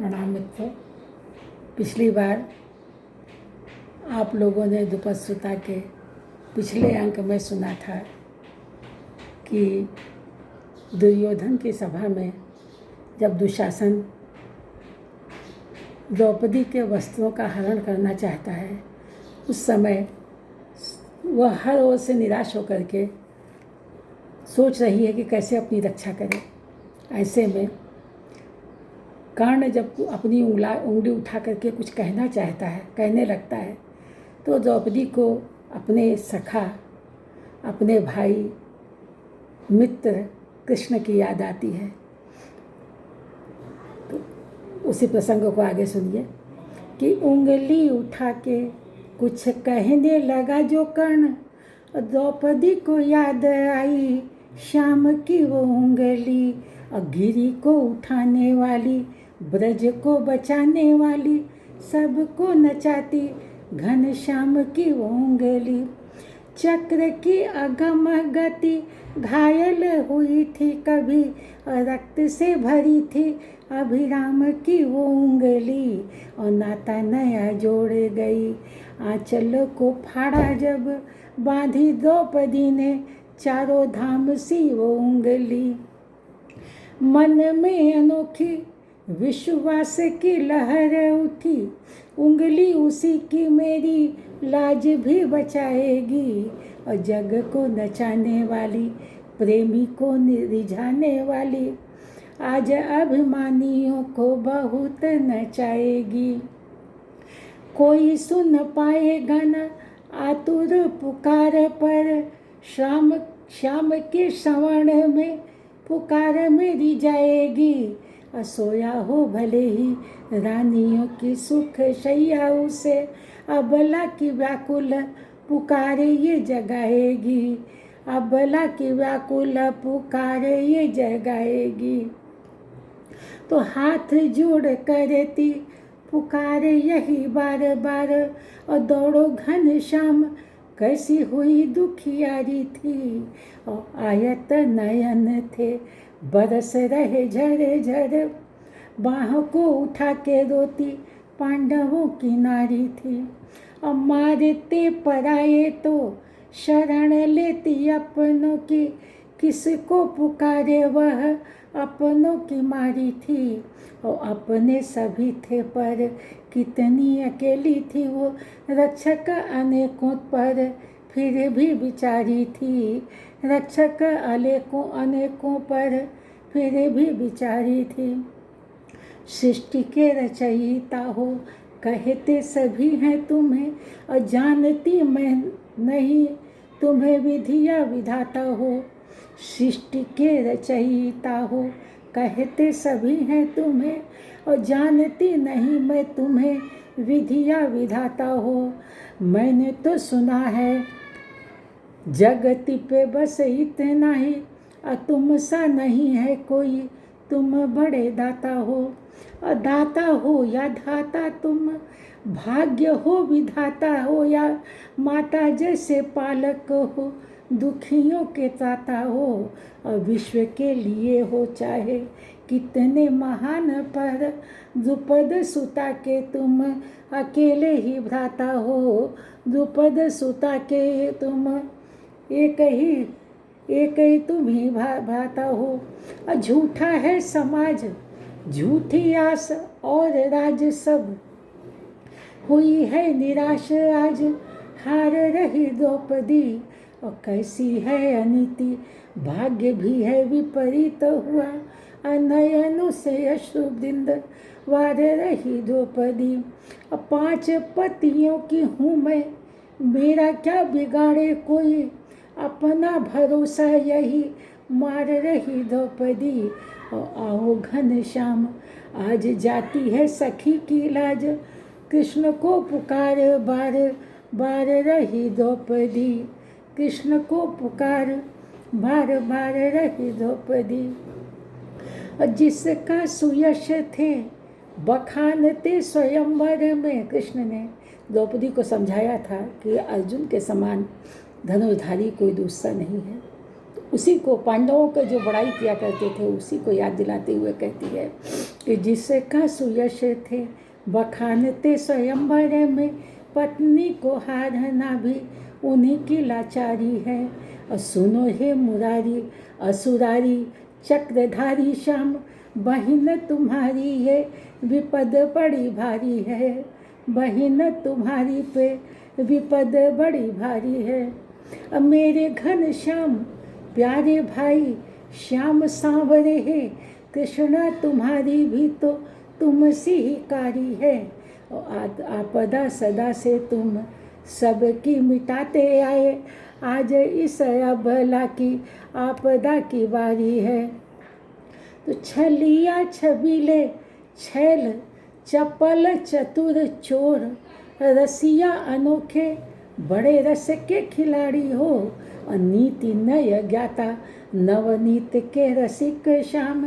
प्रणाम मित्रों। पिछली बार आप लोगों ने द्रुपद सुता के पिछले अंक में सुना था कि दुर्योधन की सभा में जब दुशासन द्रौपदी के वस्त्रों का हरण करना चाहता है, उस समय वह हर ओर से निराश होकर के सोच रही है कि कैसे अपनी रक्षा करे। ऐसे में कर्ण जब अपनी उंगली उठा करके कुछ कहना चाहता है, कहने लगता है, तो द्रौपदी को अपने सखा, अपने भाई, मित्र कृष्ण की याद आती है। तो उसी प्रसंग को आगे सुनिए कि उंगली उठा के कुछ कहने लगा जो कर्ण, द्रौपदी को याद आई श्याम की वो उंगली, और गिरी को उठाने वाली, ब्रज को बचाने वाली, सबको नचाती घनश्याम की वो उंगली। चक्र की अगम गति घायल हुई थी कभी, और रक्त से भरी थी अभिराम की वो उंगली, और नाता नया जोड़ गई। आंचल को फाड़ा जब बांधी द्रौपदी ने, चारों धाम सी वो उंगली। मन में अनोखी विश्वास की लहर उठी, उंगली उसी की मेरी लाज भी बचाएगी, और जग को नचाने वाली, प्रेमी को रिझाने वाली, आज अभिमानियों को बहुत नचाएगी। कोई सुन पाएगा न आतुर पुकार पर, श्याम के श्रवण में पुकार मेरी जाएगी। सोया हो भले ही रानियों की सुख शैया, उसे अबला की व्याकुल पुकार ये जगाएगी, अबला की व्याकुल पुकार ये जगाएगी। तो हाथ जोड़ करती पुकार यही बार बार, और दौड़ो घनश्याम कैसी हुई दुखियारी थी, और आयत नयन थे बरस रहे झर झर, बाह को उठा के रोती पांडवों की नारी थी, और मारते पराये तो शरण लेती अपनों की, किसको पुकारे वह अपनों की मारी थी, और अपने सभी थे पर कितनी अकेली थी वो, रक्षक अनेकों पर फिर भी बिचारी थी, रक्षक अनेकों पर फिर भी बिचारी थी। सृष्टि के रचयिता हो कहते सभी हैं तुम्हें, और जानती मैं नहीं तुम्हें विधिया विधाता हो। सृष्टि के रचयिता हो कहते सभी हैं तुम्हें, और जानती नहीं मैं तुम्हें विधिया विधाता हो। मैंने तो सुना है जगति पे बस इतना ही, और तुम सा नहीं है कोई, तुम बड़े दाता हो। और दाता हो या धाता तुम, भाग्य हो विधाता हो या माता जैसे पालक हो, दुखियों के त्राता हो। और विश्व के लिए हो चाहे कितने महान पर, द्रुपद सुता के तुम अकेले ही भ्राता हो, द्रुपद सुता के तुम एक ही तुम ही भ्राता हो। और झूठा है समाज, झूठी आस और राज, सब हुई है निराश आज, हार रही द्रौपदी। और कैसी है अनीति, भाग्य भी है विपरीत हुआ, नयनों से अश्रुबिंद वार रही द्रौपदी। 5 पतियों की हूँ मैं, मेरा क्या बिगाड़े कोई, अपना भरोसा यही मार रही द्रौपदी। और आओ घनश्याम आज जाती है सखी की लाज, कृष्ण को पुकार बार बार रही द्रौपदी, कृष्ण को पुकार बार बार रही द्रौपदी। और जिसका सुयश थे बखानते स्वयंवर में, कृष्ण ने द्रौपदी को समझाया था कि अर्जुन के समान धनुर्धारी कोई दूसरा नहीं है। तो उसी को, पांडवों के जो बड़ाई किया करते थे, उसी को याद दिलाते हुए कहती है कि जिसका सुयश थे बखानते स्वयंवर में, पत्नी को हारना भी उन्हीं की लाचारी है। और सुनो हे मुरारी असुरारी चक्रधारी श्याम, बहिन तुम्हारी ये विपद बड़ी भारी है, बहिन तुम्हारी पे विपद बड़ी भारी है। अब मेरे घन श्याम प्यारे भाई श्याम सांवरे है, कृष्णा तुम्हारी भी तो तुमसी ही कारी है। और आपदा सदा से तुम सबकी मिटाते आए, आज इस अबला की आपदा की बारी है। तो छलिया छबीले छैल चपल चतुर चोर, रसिया अनोखे बड़े रस के खिलाड़ी हो। और नीति नय ज्ञाता नवनीत के रसिक श्याम,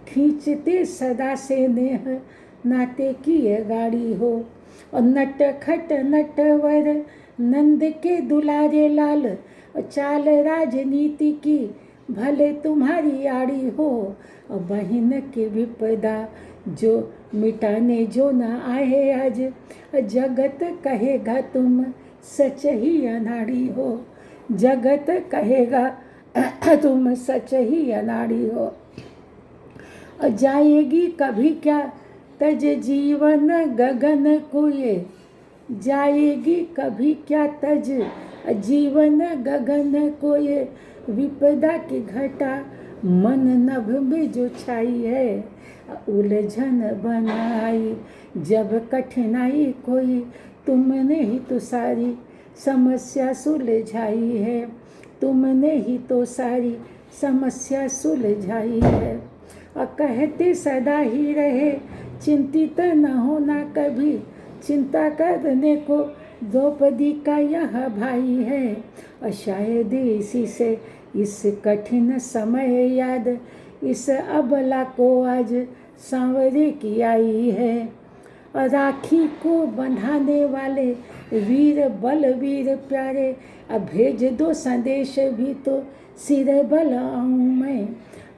खींचते सदा से नेह नाते की ये गाड़ी हो। और नट खट नटवर नंद के दुलारे लाल, और चाल राजनीति की भले तुम्हारी आड़ी हो। और बहिन के विपदा जो मिटाने जो न आए आज, जगत कहेगा तुम सच ही अनाड़ी हो, जगत कहेगा तुम सच ही अनाड़ी हो। और जाएगी कभी क्या तज जीवन गगन को ये, जाएगी कभी क्या तज जीवन गगन को ये, विपदा की घटा मन नभ में जो छाई है। उलझन बनाई जब कठिनाई कोई, तुमने ही तो सारी समस्या सुलझाई है, तुमने ही तो सारी समस्या सुलझाई है। और कहते सदा ही रहे चिंतित न होना कभी, चिंता करने को द्रौपदी का यह भाई है। और शायद इसी से इस कठिन समय याद, इस अबला को आज सांवरे की आई है। और राखी को बंधाने वाले वीर बलवीर प्यारे, अब भेज दो संदेश भी तो सिर बल आऊँ मैं।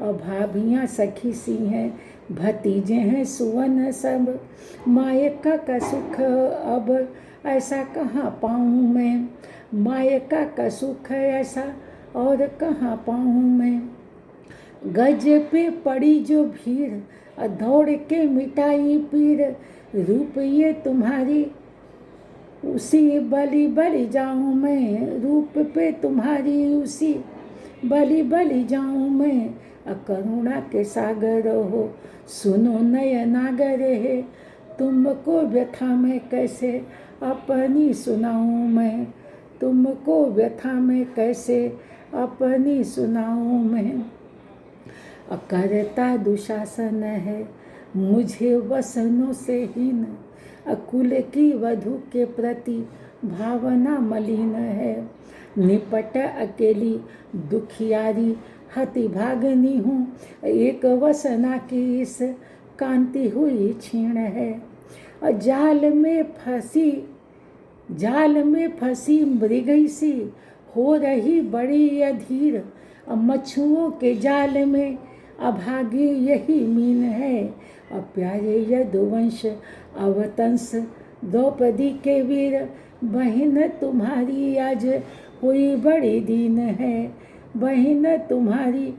और भाभियाँ सखी सी हैं भतीजे हैं सुवन सब, मायका का सुख अब ऐसा कहाँ पाऊँ मैं, मायका का सुख ऐसा और कहाँ पाऊँ मैं। गज पे पड़ी जो भीड़ दौड़ के मिटाई पीर, रूप ये तुम्हारी उसी बलि बलि जाऊँ मैं, रूप पे तुम्हारी उसी बलि बलि जाऊँ मैं। करुणा के सागर हो सुनो नयनागर है, तुमको व्यथा में कैसे अपनी सुनाऊँ मैं, तुमको व्यथा में कैसे अपनी सुनाऊँ मैं। करता दुशासन है मुझे वसनों से हीन, कुल की वधु के प्रति भावना मलिन है। निपट अकेली दुखियारी हति भागनी हूँ, एक वसना की इस कांति हुई क्षीण है। और जाल में फंसी मृगई सी हो रही बड़ी अधीर, मछुओं के जाल में अभागी यही मीन है। और प्यारे यदुवंश अवतंस द्रौपदी के वीर, बहिन तुम्हारी आज हुई बड़ी दीन है, बहिन तुम्हारी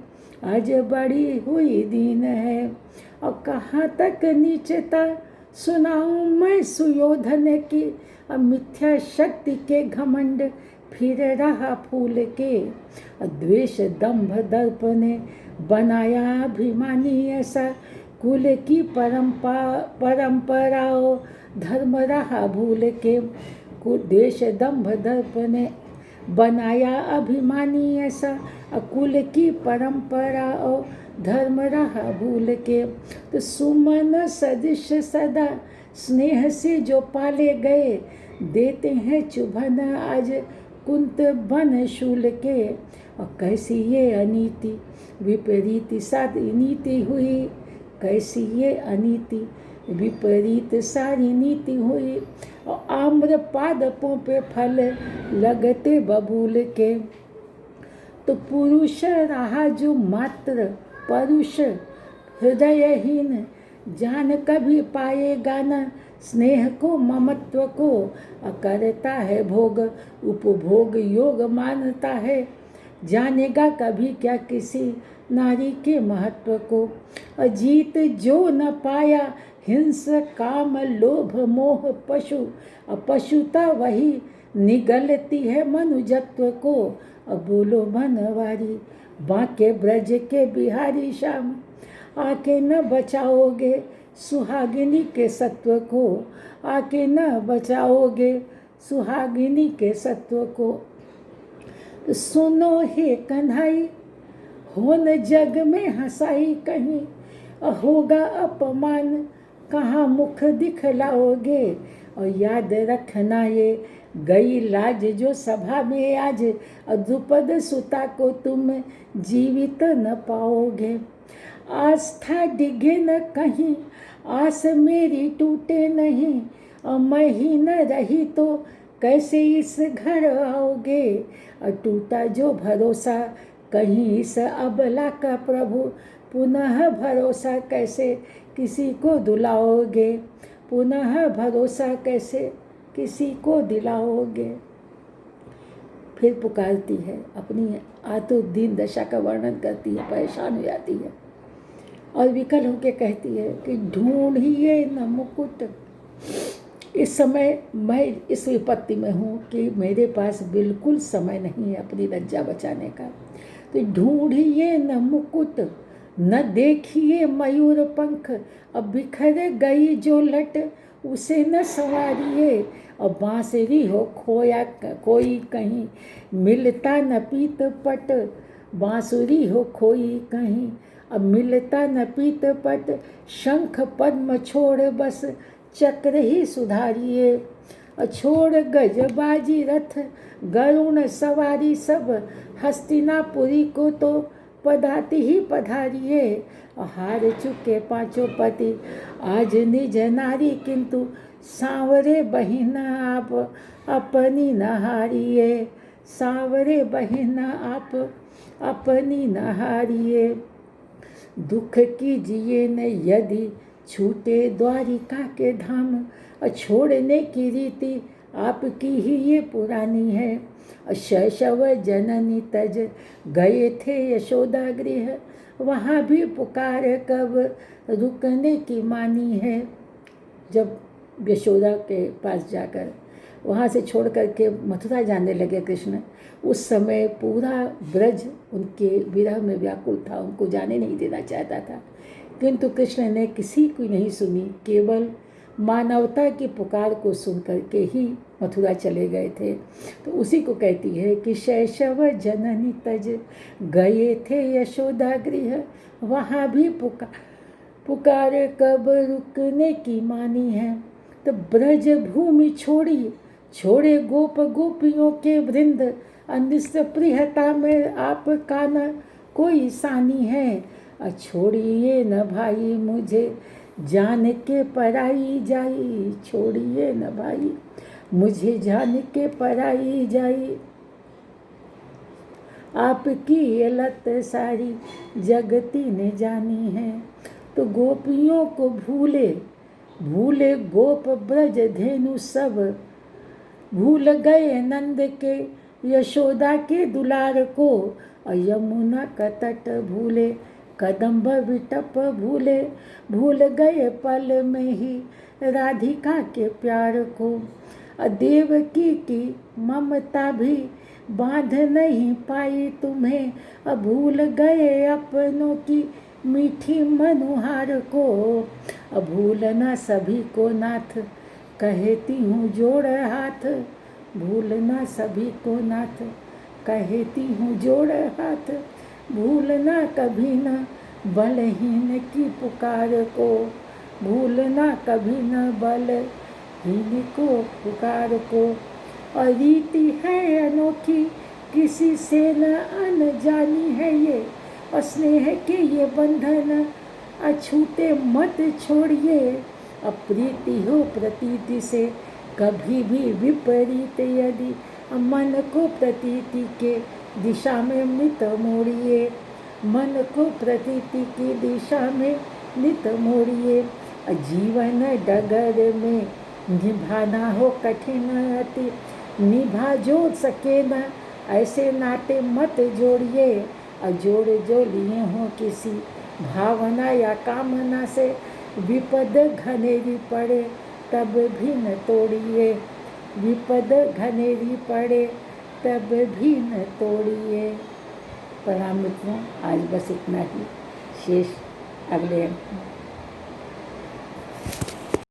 आज बड़ी हुई दीन है। और कहाँ तक नीचता सुनाऊँ मैं सुयोधन की, मिथ्या शक्ति के घमंड फिर रहा फूल के। द्वेष दंभ दर्प ने बनाया अभिमानी ऐसा, कुल की परंपराओं धर्म रहा भूल के। द्वेष दंभ दर्प ने बनाया अभिमानी ऐसा, कुल की परंपरा और धर्म रहा भूल के। तो सुमन सदृश सदा स्नेह से जो पाले गए, देते हैं चुभन आज कुंत बन शूल के। और कैसी ये अनीति विपरीत सारी नीति हुई, कैसी ये अनीति विपरीत सारी नीति हुई। और आम्र पादपों पे फल लगते बबूल के। तो पुरुष रहा जो मात्र परुष हृदयहीन, जान कभी पाएगा न स्नेह को ममत्व को, करता है भोग उपभोग योग मानता है, जानेगा कभी क्या किसी नारी के महत्व को। अजीत जो न पाया हिंस काम लोभ मोह पशु, पशुता वही निगलती है मनुजत्व को। अब बोलो बनवारी बांके ब्रज के बिहारी श्याम, आके न बचाओगे सुहागिनी के सत्व को, आके न बचाओगे सुहागिनी के सत्व को। सुनो हे कन्हई हो न जग में हंसाई कहीं, होगा अपमान कहाँ मुख दिखलाओगे। और याद रखना ये गई लाज जो सभा में आज, द्रुपद सुता को तुम जीवित न पाओगे। आस्था डिगे न कहीं आस मेरी टूटे नहीं, मैं ही न रही तो कैसे इस घर आओगे। टूटा जो भरोसा कहीं इस अबला का प्रभु, पुनः भरोसा कैसे किसी को दिलाओगे, पुनः भरोसा कैसे किसी को दिलाओगे। फिर पुकारती है, अपनी आतुर दीन दशा का वर्णन करती है, परेशान हो जाती है और विकल होकर कहती है कि ढूंढिए न मुकुट। इस समय मैं इस विपत्ति में हूँ कि मेरे पास बिल्कुल समय नहीं है अपनी लज्जा बचाने का। तो ढूंढिए न मुकुट न देखिए मयूर पंख, अब बिखर गई जो लट उसे न संवारिए। और बांसुरी हो खोया कोई कहीं मिलता न पीत पट, बांसुरी हो खोई कहीं अब मिलता न पीत पट, शंख पद्म छोड़ बस चक्र ही सुधारिए। छोड़ गजबाजी रथ गरुण सवारी सब, हस्तिनापुरी को तो पधाती ही पधारिए। हार चुके पांचों पति आज निज नारी, किंतु सांवरे बहिना आप अपनी न हारिए, सांवरे बहिना आप अपनी न हारिए। दुख कीजिए न यदि छूटे द्वारिका के धाम, छोड़ने की रीति आपकी ही ये पुरानी है। शैशव जननी तज गए थे यशोदा गृह, वहाँ भी पुकार कब रुकने की मानी है। जब यशोदा के पास जाकर वहाँ से छोड़ करके मथुरा जाने लगे कृष्ण, उस समय पूरा ब्रज उनके विरह में व्याकुल था, उनको जाने नहीं देना चाहता था, किंतु कृष्ण ने किसी की नहीं सुनी, केवल मानवता की पुकार को सुन करके ही मथुरा चले गए थे। तो उसी को कहती है कि शैशव जननी तज गए थे यशोदा गृह, वहाँ भी पुकार कब रुकने की मानी है। तो ब्रज भूमि छोड़े गोप गोपियों के वृंद, अनिष्ट प्रियता में आपका न कोई सानी है। छोड़िए न भाई मुझे जान के पराई जाई, छोड़िए न भाई मुझे जान के पराई जाई। आपकी ये लत सारी जगती ने जानी है। तो गोपियों को भूले गोप ब्रज धेनु सब, भूल गए नंद के यशोदा के दुलार को। यमुना का तट भूले कदम्ब विटप भूले, भूल गए पल में ही राधिका के प्यार को। देवकी की ममता भी बांध नहीं पाई तुम्हें, भूल गए अपनों की मीठी मनुहार को। भूलना सभी को नाथ कहती हूँ जोड़ हाथ, भूलना सभी को नाथ कहती हूँ जोड़ हाथ। भूलना कभी न बलहीन की पुकार को, भूलना कभी न बलहीन को पुकार को। और रीति है अनोखी किसी से न अनजानी है ये, और स्नेह के ये बंधन अछूते मत छोड़िए। अप्रीति हो प्रतीति से कभी भी विपरीत, यदि मन को प्रतीति के दिशा में मित मोड़िए, मन को प्रतीति की दिशा में नित मोड़िए। जीवन डगर में निभाना हो कठिन अति, निभा जो सके न ऐसे नाते मत जोड़िए। जोड़ जो लिए हों किसी भावना या कामना से, विपद घनेरी पड़े तब भी न तोड़िए। विपद घनेरी पड़े तब भी न तोड़िए। प्रणाम मित्रों, आज बस इतना ही। शेष अगले